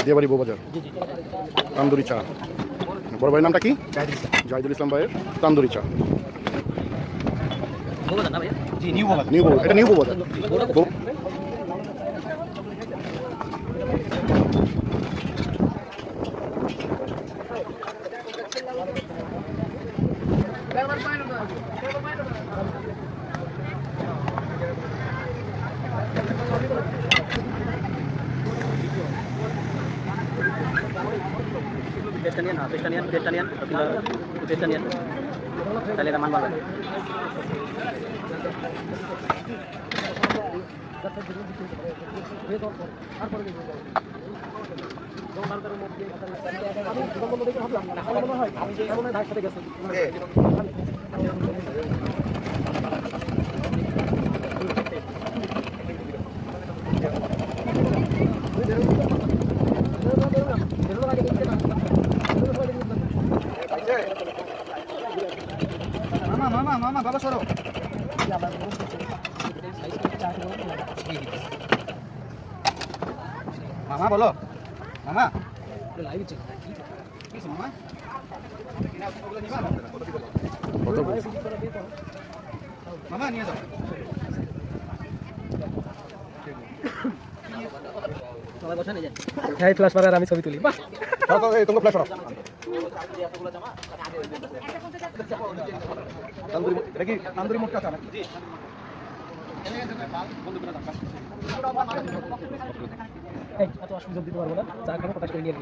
দিয়াবাড়ি বউবাজার তান্দুরি চা। বড় ভাইয়ের নামটা কি? জাহিদুল ইসলাম ভাইয়ের তান্দুরি চা। নিউ বউবাজার, এটা নিউ বউবাজার। মামা বাবা সরো। মামা বলো, মামা মামা নিয়ে যাও। ফ্লাশ মারার আমি ছবি তুলি। তোমরা ফ্ল্যাশ করো। এটা কি তান্দুরি মোটকা চা নাকি? এত অসুবিধা দিতে পারবো না, চা খাবো, পটাশ করে নিয়ে